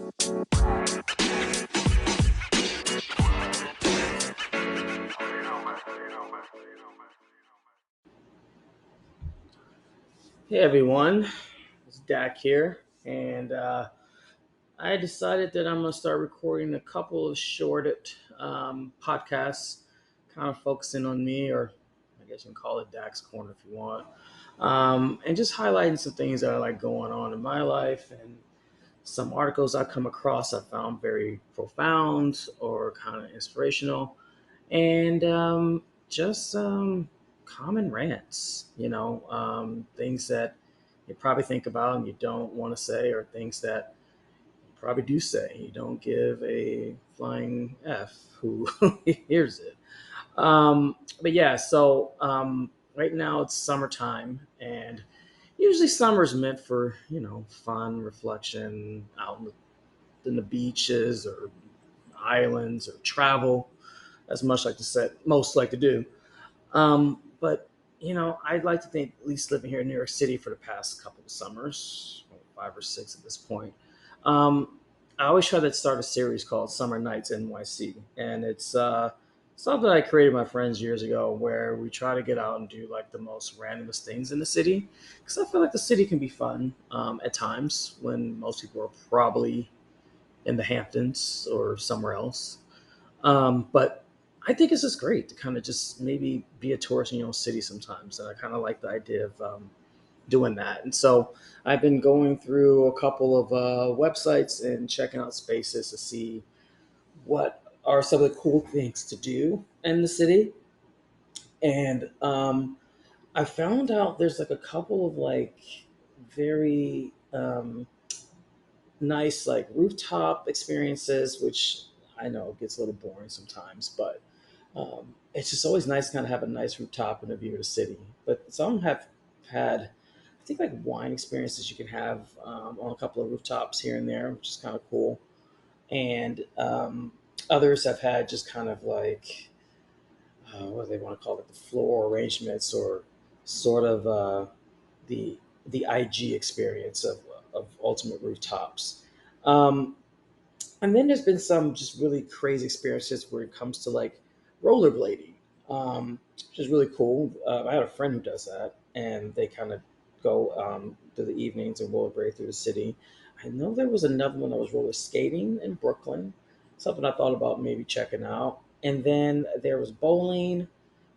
Hey everyone, it's Dak here, and I decided that I'm going to start recording a couple of short podcasts, kind of focusing on me, or I guess you can call it Dak's Corner if you want, and just highlighting some things that are like going on in my life and some articles I come across I found very profound or kind of inspirational, and just common rants, things that you probably think about and you don't want to say, or things that you probably do say. You don't give a flying F who hears it. But yeah, so right now it's summertime, and usually summer's meant for, fun, reflection, out in the beaches or islands or travel, as much like to say most like to do. But I'd like to think, at least living here in New York City for the past couple of summers, 5 or 6 at this point. I always try to start a series called Summer Nights NYC, and it's something I created with my friends years ago, where we try to get out and do like the most randomest things in the city, because I feel like the city can be fun at times when most people are probably in the Hamptons or somewhere else. But I think it's just great to kind of just maybe be a tourist in your own city sometimes. And I kind of like the idea of doing that. And so I've been going through a couple of websites and checking out spaces to see what are some of the cool things to do in the city. And I found out there's like a couple of like very nice like rooftop experiences, which I know gets a little boring sometimes, but it's just always nice to kind of have a nice rooftop and a view of the city. But some have had, I think, like wine experiences you can have on a couple of rooftops here and there, which is kind of cool. And others have had just kind of like, what do they want to call it, the floor arrangements, or sort of the IG experience of ultimate rooftops. Um, and then there's been some just really crazy experiences where it comes to like rollerblading, which is really cool. I had a friend who does that, and they kind of go through the evenings and rollerblade through the city. I know there was another one that was roller skating in Brooklyn, something I thought about maybe checking out. And then there was bowling,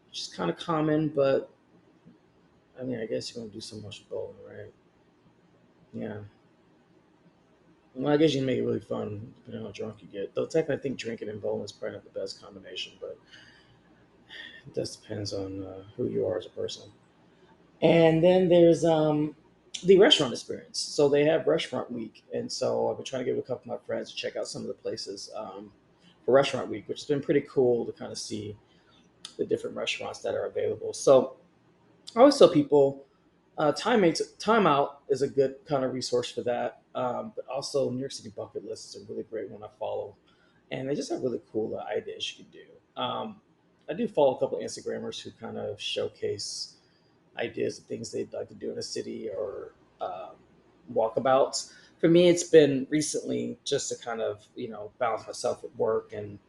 which is kind of common, but I mean, I guess you're gonna do so much bowling, right? Yeah. Well, I guess you can make it really fun depending on how drunk you get. Though technically, I think drinking and bowling is probably not the best combination, but it just depends on who you are as a person. And then there's the restaurant experience. So they have restaurant week, and so I've been trying to get with a couple of my friends to check out some of the places for restaurant week, which has been pretty cool to kind of see the different restaurants that are available. So I always tell people time out is a good kind of resource for that. But also, New York City bucket list is a really great one I follow, and they just have really cool ideas you can do. I do follow a couple of Instagrammers who kind of showcase ideas of things they'd like to do in a city, or walkabouts. For me, it's been recently just to kind of balance myself with work and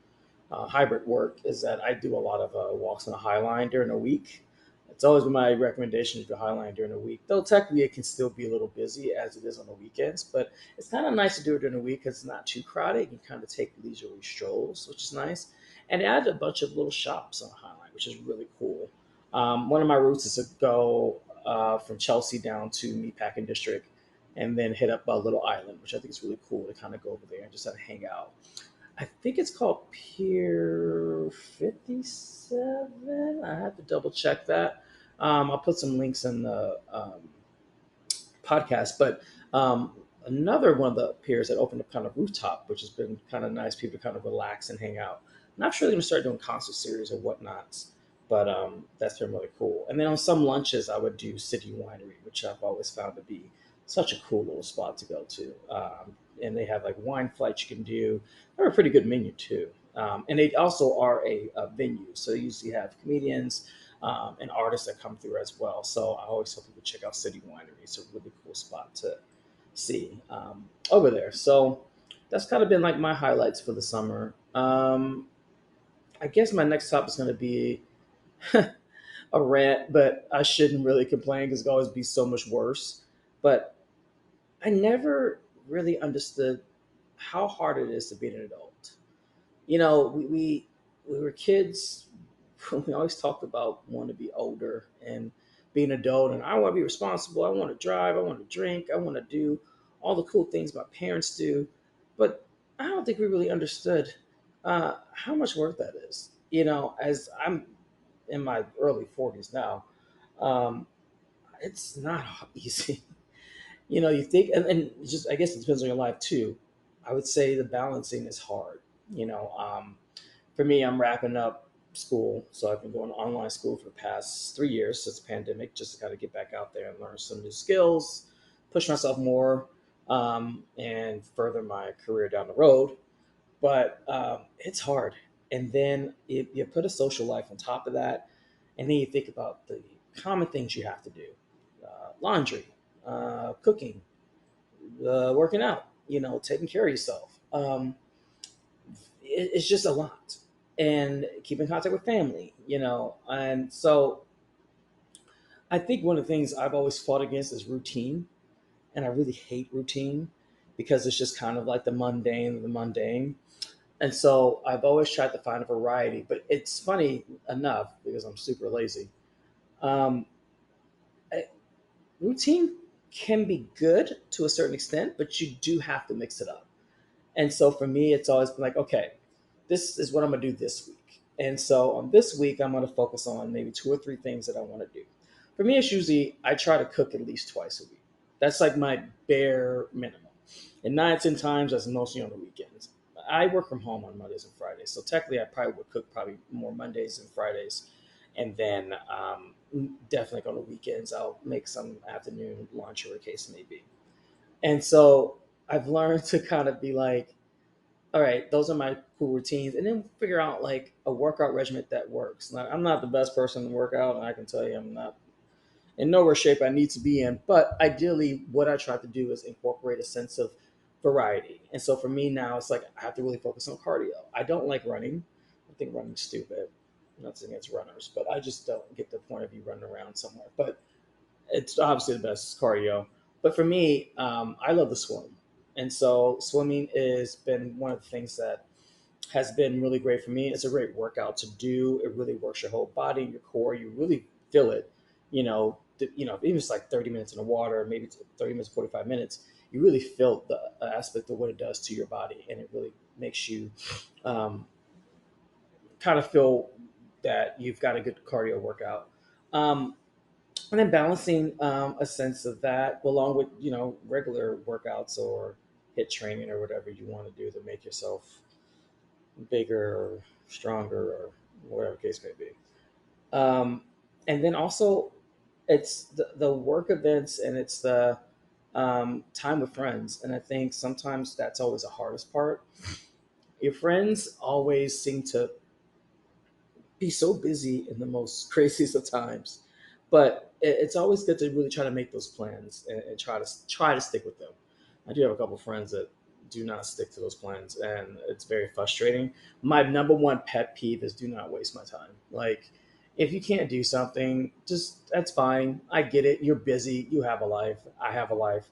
hybrid work, is that I do a lot of walks on the High Line during the week. It's always been my recommendation to do High Line during the week, though technically it can still be a little busy as it is on the weekends. But it's kind of nice to do it during the week because it's not too crowded. You can kind of take leisurely strolls, which is nice. And it added a bunch of little shops on High Line, which is really cool. One of my routes is to go from Chelsea down to Meatpacking District and then hit up a little island, which I think is really cool to kind of go over there and just kind of hang out. I think it's called Pier 57. I have to double check that. I'll put some links in the podcast. But another one of the piers that opened up kind of rooftop, which has been kind of nice. People to kind of relax and hang out. I'm not sure they're going to start doing concert series or whatnots, but that's been really cool. And then on some lunches, I would do City Winery, which I've always found to be such a cool little spot to go to. And they have like wine flights you can do. They're a pretty good menu too. And they also are a venue. So they usually have comedians and artists that come through as well. So I always tell people check out City Winery. It's a really cool spot to see over there. So that's kind of been like my highlights for the summer. I guess my next topic is going to be a rant, but I shouldn't really complain because it's always be so much worse. But I never really understood how hard it is to be an adult. We were kids. We always talked about wanting to be older and be an adult, and I want to be responsible. I want to drive. I want to drink. I want to do all the cool things my parents do. But I don't think we really understood how much work that is. As I'm in my early 40s now, um, it's not easy. You think, and just I guess it depends on your life too. I would say the balancing is hard. For me, I'm wrapping up school, so I've been going to online school for the past 3 years since the pandemic, just to kind of get back out there and learn some new skills, push myself more, and further my career down the road. But it's hard, and then you put a social life on top of that, and then you think about the common things you have to do: laundry, cooking, working out, taking care of yourself. It's just a lot. And keep in contact with family, And so I think one of the things I've always fought against is routine. And I really hate routine because it's just kind of like the mundane. And so I've always tried to find a variety. But it's funny enough, because I'm super lazy. Um, I- Routine can be good to a certain extent, but you do have to mix it up. And so for me, it's always been like, okay, this is what I'm gonna do this week. And so on this week, I'm gonna focus on maybe two or three things that I want to do. For me, it's usually I try to cook at least twice a week. That's like my bare minimum. And 9 10 times, that's mostly on the weekends. I work from home on Mondays and Fridays, so technically, I probably would cook probably more Mondays and Fridays, and then definitely on the weekends, I'll make some afternoon lunch or a case may be. And so I've learned to kind of be like, all right, those are my cool routines, and then figure out like a workout regimen that works. Now, I'm not the best person to work out, and I can tell you I'm not in nowhere shape I need to be in. But ideally, what I try to do is incorporate a sense of variety. And so for me now, it's like I have to really focus on cardio. I don't like running. I think running's stupid. Nothing against runners, but I just don't get the point of you running around somewhere. But it's obviously the best cardio. But for me, I love to swim, and so swimming has been one of the things that has been really great for me. It's a great workout to do. It really works your whole body, your core. You really feel it. Even if it's like 30 minutes in the water, maybe 30 minutes, 45 minutes, you really feel the aspect of what it does to your body, and it really makes you um, kind of feel that you've got a good cardio workout. Um, and then balancing a sense of that along with regular workouts or hit training or whatever you want to do to make yourself bigger or stronger or whatever case may be. um, and then also it's the work events, and it's the time with friends, and I think sometimes that's always the hardest part. Your friends always seem to be so busy in the most craziest of times. But it's always good to really try to make those plans, and try to stick with them. I do have a couple of friends that do not stick to those plans, and it's very frustrating. My number one pet peeve is do not waste my time. Like, if you can't do something, just that's fine. I get it. You're busy. You have a life. I have a life.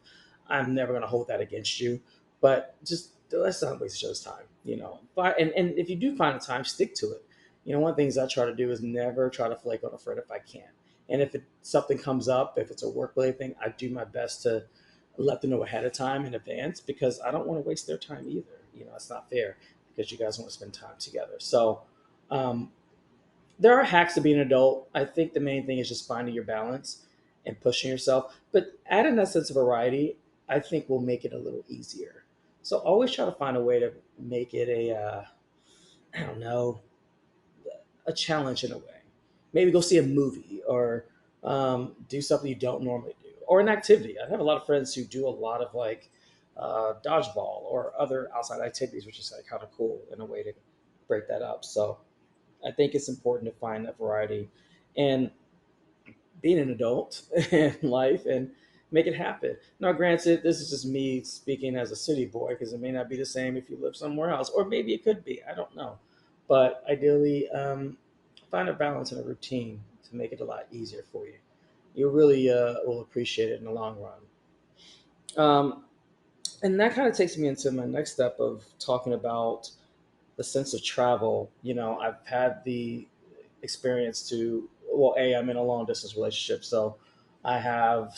I'm never going to hold that against you. But just let's not waste each other's time. And if you do find the time, stick to it. One of the things I try to do is never try to flake on a friend if I can. And if something comes up, if it's a work related thing, I do my best to let them know ahead of time in advance, because I don't want to waste their time either. It's not fair, because you guys want to spend time together. So um, there are hacks to being an adult. I think the main thing is just finding your balance and pushing yourself. But adding that sense of variety, I think will make it a little easier. So always try to find a way to make it I don't know, a challenge in a way. Maybe go see a movie, or do something you don't normally do, or an activity. I have a lot of friends who do a lot of like dodgeball or other outside activities, which is like kind of cool in a way to break that up. So I think it's important to find that variety and being an adult in life, and make it happen. Now, granted, this is just me speaking as a city boy because it may not be the same if you live somewhere else, or maybe it could be. I don't know. But ideally, find a balance and a routine to make it a lot easier for you. You really will appreciate it in the long run. Um, and that kind of takes me into my next step of talking about the sense of travel. I've had the experience to, well, I'm in a long distance relationship, so I have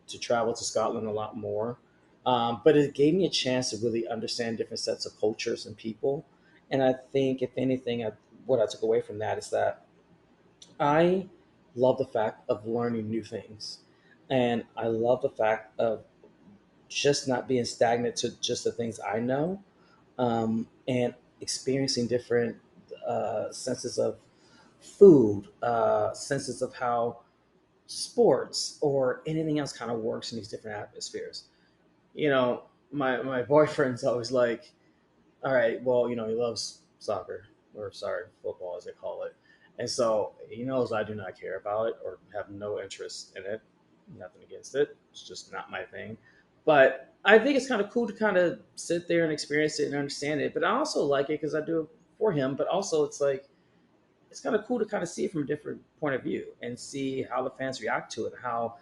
to travel to Scotland a lot more. But it gave me a chance to really understand different sets of cultures and people. And I think, if anything, what I took away from that is that I love the fact of learning new things. And I love the fact of just not being stagnant to just the things I know, and experiencing different senses of food, senses of how sports or anything else kind of works in these different atmospheres. You know, my boyfriend's always like, all right, well, he loves soccer, or sorry, football as they call it. And so he knows I do not care about it or have no interest in it. Nothing against it. It's just not my thing. But I think it's kind of cool to kind of sit there and experience it and understand it. But I also like it because I do it for him. But also, it's like, it's kind of cool to kind of see it from a different point of view and see how the fans react to it, how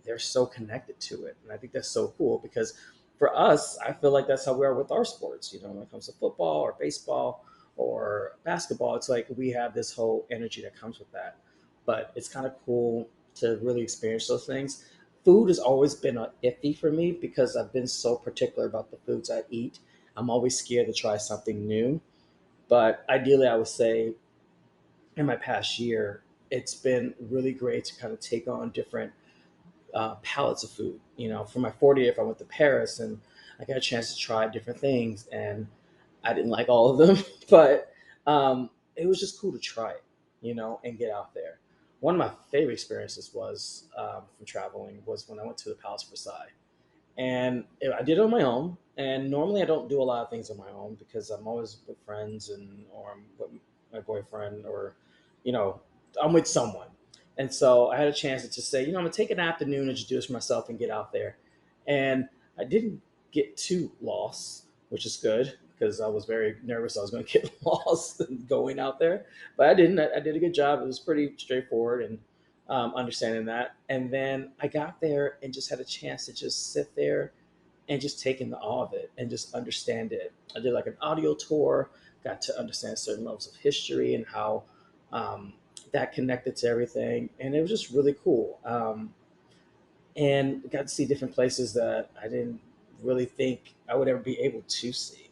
they're so connected to it. And I think that's so cool because for us, I feel like that's how we are with our sports. When it comes to football or baseball or basketball, it's like we have this whole energy that comes with that. But it's kind of cool to really experience those things. Food has always been a iffy for me because I've been so particular about the foods I eat. I'm always scared to try something new. But ideally, I would say in my past year, it's been really great to kind of take on different palettes of food. For my 40th, I went to Paris and I got a chance to try different things, and I didn't like all of them, but it was just cool to try it, and get out there. One of my favorite experiences was from traveling was when I went to the Palace of Versailles, and I did it on my own. And normally I don't do a lot of things on my own because I'm always with friends, or I'm with my boyfriend, or you know I'm with someone. And so I had a chance to just say, I'm gonna take an afternoon and just do this for myself and get out there. And I didn't get too lost, which is good because I was very nervous I was going to get lost going out there, but I didn't. I did a good job. It was pretty straightforward, and understanding that. And then I got there and just had a chance to just sit there and just take in the awe of it and just understand it. I did like an audio tour, got to understand certain levels of history and how that connected to everything. And it was just really cool. And got to see different places that I didn't really think I would ever be able to see.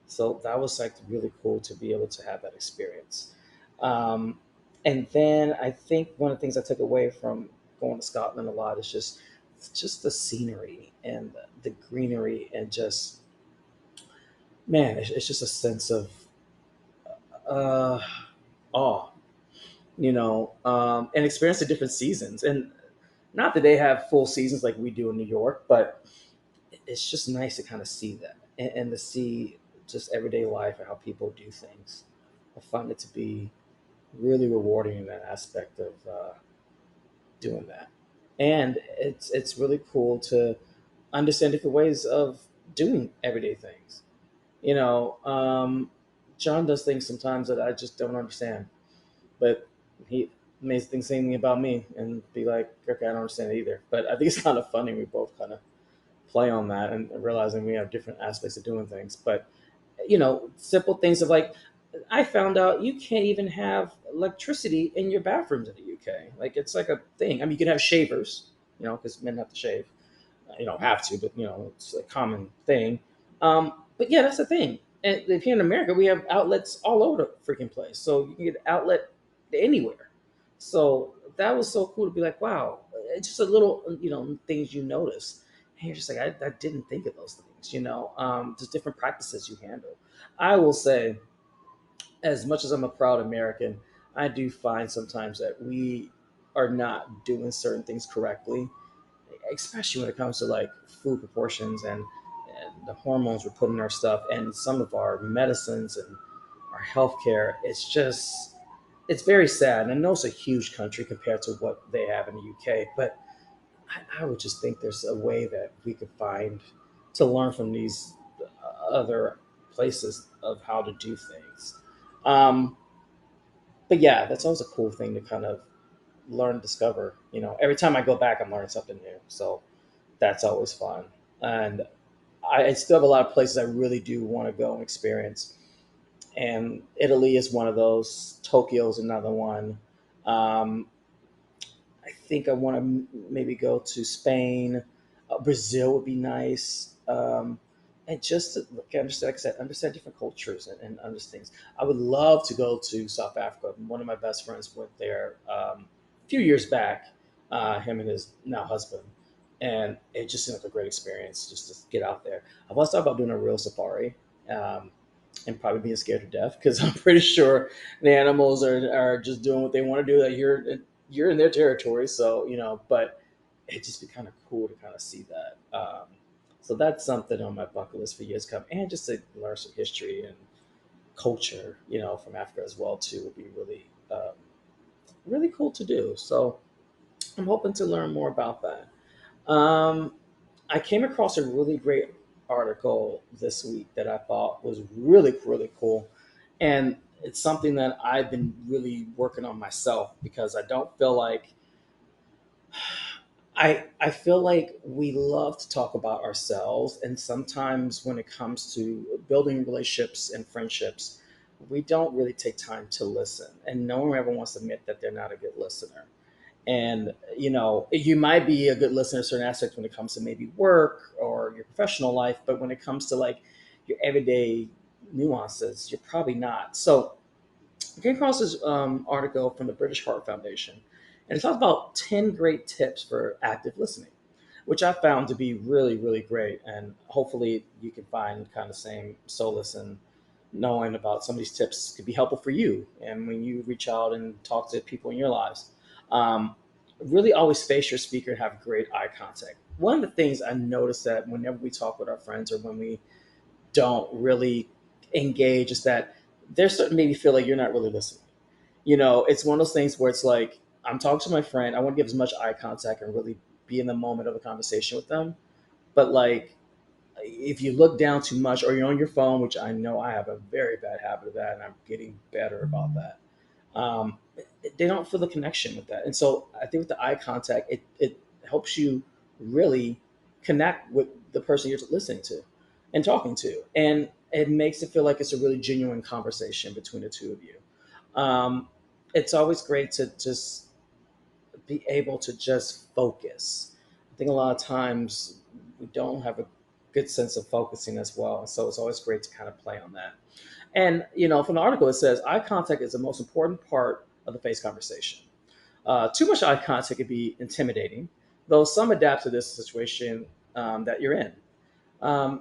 So that was like really cool to be able to have that experience. Um, and then I think one of the things I took away from going to Scotland a lot is just the scenery and the greenery, and just, man, it's just a sense of uh, awe, and experience the different seasons. And not that they have full seasons like we do in New York, but it's just nice to kind of see that, and to see just everyday life and how people do things. I find it to be really rewarding in that aspect of doing that. And it's really cool to understand different ways of doing everyday things. You know, John does things sometimes that I just don't understand, but he makes things saying about me and be like, okay, I don't understand it either. But I think it's kind of funny. We both kind of play on that and realizing we have different aspects of doing things. But simple things of like, I found out you can't even have electricity in your bathrooms in the UK. Like, it's like a thing. I mean, you can have shavers, because men have to shave. You don't have to, but it's a common thing. But yeah, that's the thing. And if you're in America, we have outlets all over the freaking place, so you can get outlet anywhere. So that was so cool to be like, wow, it's just a little, things you notice. And you're just like, I didn't think of those things, just different practices you handle. I will say, as much as I'm a proud American, I do find sometimes that we are not doing certain things correctly, especially when it comes to like food proportions and the hormones we're putting in our stuff and some of our medicines and our healthcare. It's very sad. And I know it's a huge country compared to what they have in the UK, but I would just think there's a way that we could find to learn from these other places of how to do things. Um, but yeah, that's always a cool thing to kind of learn and discover. Every time I go back, I'm learning something new. So that's always fun. And I still have a lot of places I really do want to go and experience. And Italy is one of those. Tokyo is another one. Um, I think I want to maybe go to Spain. Brazil would be nice. And just to understand, like I said, understand different cultures and understand things. I would love to go to South Africa. One of my best friends went there a few years back, him and his now husband. And it just seemed like a great experience just to get out there. I've also thought about doing a real safari. Um, and probably being scared to death because I'm pretty sure the animals are just doing what they want to do. That you're in their territory, so But it'd just be kind of cool to kind of see that. So that's something on my bucket list for years to come, and just to learn some history and culture, from Africa as well too, would be really cool to do. So I'm hoping to learn more about that. Um, I came across a really great article this week that I thought was really, really cool. And it's something that I've been really working on myself because I don't feel like I feel like we love to talk about ourselves, and sometimes when it comes to building relationships and friendships, we don't really take time to listen. And no one ever wants to admit that they're not a good listener. And you might be a good listener to certain aspects when it comes to maybe work or your professional life, but when it comes to like your everyday nuances, you're probably not. So I came across this article from the British Heart Foundation, and it talks about 10 great tips for active listening, which I found to be really, really great. And hopefully you can find kind of same solace in knowing about some of these tips could be helpful for you. And when you reach out and talk to people in your lives, um, really always face your speaker and have great eye contact. One of the things I noticed that whenever we talk with our friends or when we don't really engage is that they're starting to maybe feel like you're not really listening. It's one of those things where it's like, I'm talking to my friend, I want to give as much eye contact and really be in the moment of a conversation with them. But like, if you look down too much or you're on your phone, which I know I have a very bad habit of that, and I'm getting better about that, they don't feel the connection with that. And so I think with the eye contact, it helps you really connect with the person you're listening to and talking to. And it makes it feel like it's a really genuine conversation between the two of you. Um, it's always great to just be able to just focus. I think a lot of times we don't have a good sense of focusing as well. And so it's always great to kind of play on that. And, from the article, it says eye contact is the most important part of the face conversation. Too much eye contact can be intimidating, though some adapt to this situation that you're in.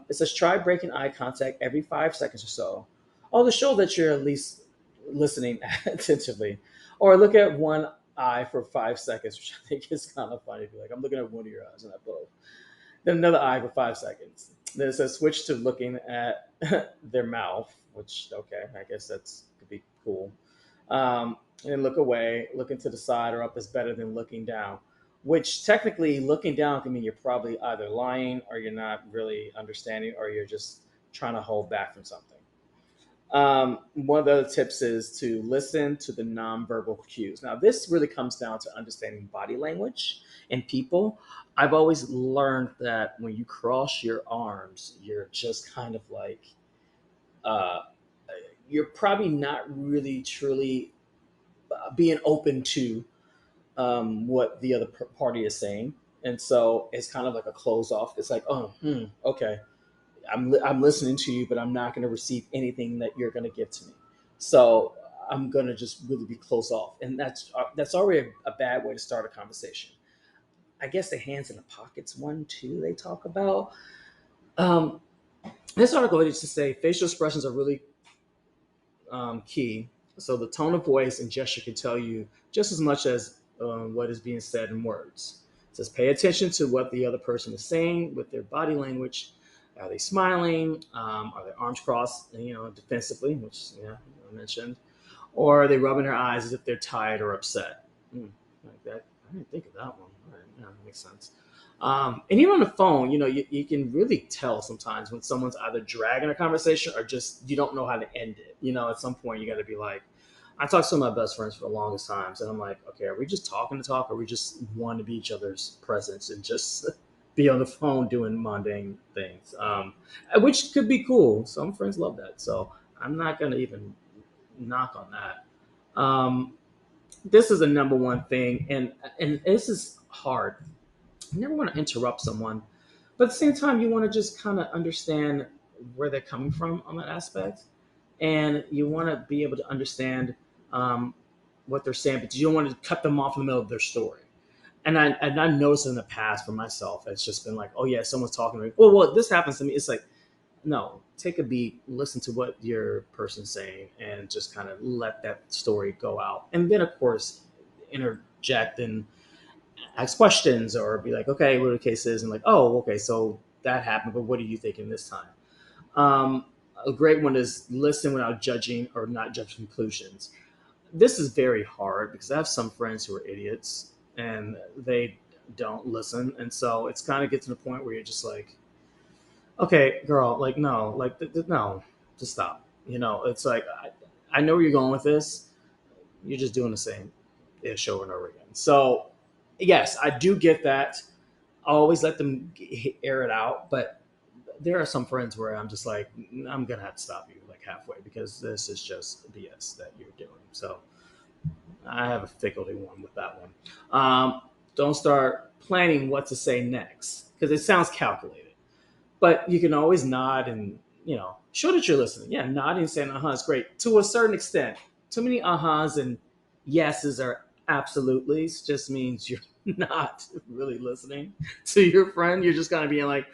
It says try breaking eye contact every 5 seconds or so, or to show that you're at least listening attentively, or look at one eye for 5 seconds, which I think is kind of funny. Be like, I'm looking at one of your eyes, and I both. Then another eye for 5 seconds. Then it says switch to looking at their mouth, which okay, I guess that's could be cool. And then look away, looking to the side or up is better than looking down. Which technically, looking down can mean you're probably either lying or you're not really understanding or you're just trying to hold back from something. One of the other tips is to listen to the nonverbal cues. Now, this really comes down to understanding body language and people. I've always learned that when you cross your arms, you're just kind of like, uh, you're probably not really truly being open to what the other party is saying. And so it's kind of like a close off. It's like, oh, okay, I'm listening to you, but I'm not going to receive anything that you're going to give to me. So I'm going to just really be close off, and that's already a bad way to start a conversation. I guess the hands in the pockets one too. They talk about um, this article is to say facial expressions are really key. So the tone of voice and gesture can tell you just as much as what is being said in words. It says pay attention to what the other person is saying with their body language. Are they smiling? Are their arms crossed, defensively, which I mentioned, or are they rubbing their eyes as if they're tired or upset? Like that. I didn't think of that one. Yeah, that makes sense. And even on the phone, you can really tell sometimes when someone's either dragging a conversation or just you don't know how to end it. At some point you got to be like, I talked to some of my best friends for the longest times, and I'm like, okay, are we just talking to talk, or we just want to be each other's presence and just be on the phone doing mundane things, which could be cool. Some friends love that, so I'm not gonna even knock on that. This is a number one thing, and this is hard. You never want to interrupt someone, but at the same time, you want to just kind of understand where they're coming from on that aspect, and you want to be able to understand um, what they're saying, but you don't want to cut them off in the middle of their story. And I noticed in the past for myself, it's just been like, oh yeah, someone's talking to me. Well, this happens to me. It's like, no, take a beat, listen to what your person's saying, and just kind of let that story go out. And then, of course, interject and ask questions or be like, okay, what the case is, and like, oh, okay, so that happened, but what are you thinking this time? Um, a great one is listen without judging or not judge conclusions. This is very hard because I have some friends who are idiots and they don't listen, and so it's kind of get to the point where you're just like, okay, girl, like no, like no, just stop. It's like I know where you're going with this. You're just doing the same ish over and over again. So yes, I do get that. I always let them air it out, but there are some friends where I'm just like, I'm gonna have to stop you like halfway because this is just BS that you're doing. So I have a difficulty one with that one. Don't start planning what to say next because it sounds calculated. But you can always nod and show that you're listening. Yeah, nodding and saying "uh huh" is great to a certain extent. Too many "uh-huhs" and yeses are absolutely's just means you're not really listening to your friend. You're just kind of being like,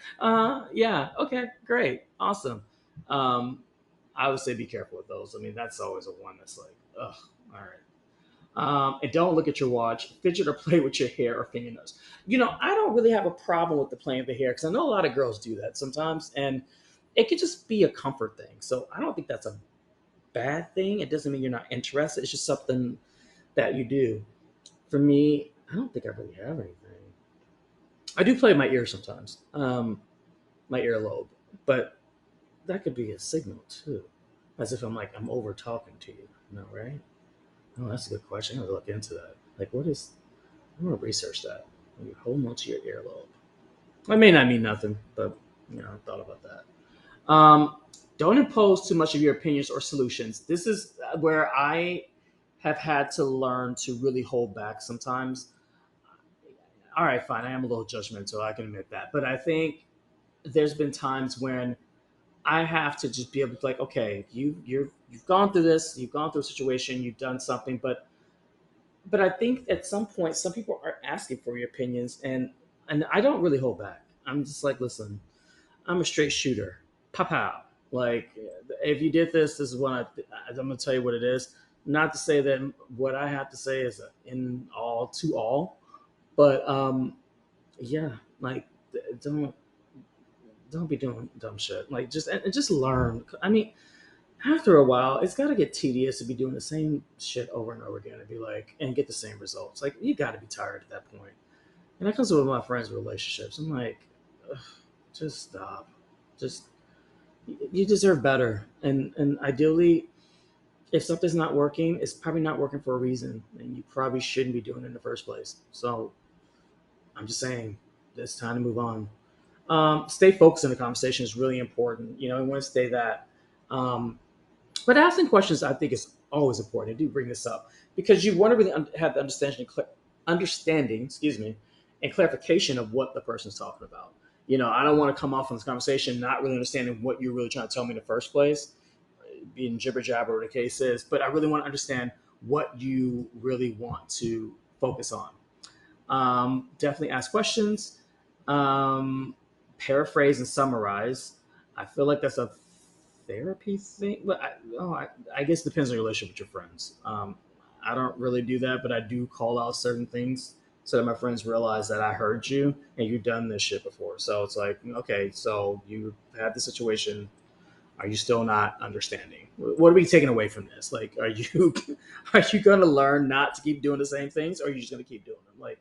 yeah, okay, great, awesome. Um, I would say be careful with those. I mean, that's always a one that's like, ugh, all right. And don't look at your watch, fidget or play with your hair or fingernails. I don't really have a problem with the playing with the hair because I know a lot of girls do that sometimes, and it could just be a comfort thing. So I don't think that's a bad thing. It doesn't mean you're not interested. It's just something that you do. For me, I don't think I really have anything. I do play my ear sometimes, my earlobe, but that could be a signal too, as if I'm over talking to you. No, right? Oh, that's a good question. I gotta look into that. Like, what is I'm gonna research that. You hold on to your earlobe. That may not mean nothing, but I thought about that. Don't impose too much of your opinions or solutions. This is where I have had to learn to really hold back sometimes. All right, fine. I am a little judgmental. I can admit that, but I think there's been times when I have to just be able to like, okay, you've gone through this, you've gone through a situation, you've done something, but I think at some point, some people are asking for your opinions, and I don't really hold back. I'm just like, listen, I'm a straight shooter, pow pow. Like, if you did this, this is what I'm gonna tell you what it is. Not to say that what I have to say is in all to all, but yeah, like don't don't be doing dumb shit. Like just learn. I mean, after a while, it's got to get tedious to be doing the same shit over and over again and be like, and get the same results. Like, you got to be tired at that point. And that comes with my friends' relationships. I'm like, ugh, just stop. Just, you deserve better. And ideally, if something's not working, it's probably not working for a reason. And you probably shouldn't be doing it in the first place. So I'm just saying, it's time to move on. Stay focused in the conversation is really important. I want to stay that. Um, But asking questions, I think, is always important. I do bring this up because you want to really have the understanding, excuse me, and clarification of what the person's talking about. I don't want to come off from this conversation not really understanding what you're really trying to tell me in the first place, being jibber jabber, or the case is. But I really want to understand what you really want to focus on. Definitely ask questions, um, paraphrase and summarize. I feel like that's a therapy thing, but I guess it depends on your relationship with your friends. I don't really do that, but I do call out certain things so that my friends realize that I heard you and you've done this shit before. So it's like, okay, so you had the situation. Are you still not understanding? What are we taking away from this? Like, are you are you going to learn not to keep doing the same things, or are you just going to keep doing them? Like,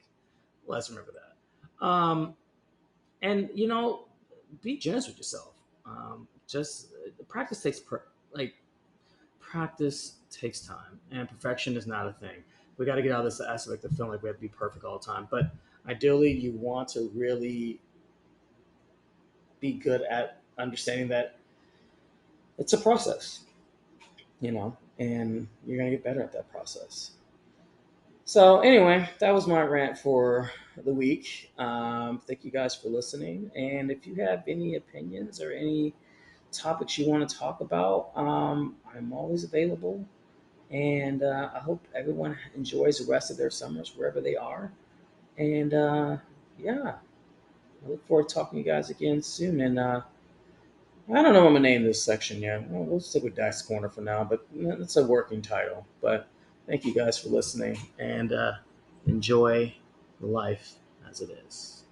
let's remember that. Um, and be generous with yourself. Just practice takes like practice takes time, and perfection is not a thing. We got to get out of this aspect of feeling like we have to be perfect all the time. But ideally, you want to really be good at understanding that it's a process, and you're gonna get better at that process. So anyway, that was my rant for the week. Thank you guys for listening, and if you have any opinions or any topics you want to talk about, I'm always available. And I hope everyone enjoys the rest of their summers wherever they are. And yeah, I look forward to talking to you guys again soon. And I don't know what I'm gonna name this section yet. We'll stick with Dax Corner for now, but it's a working title. But thank you guys for listening, and enjoy life as it is.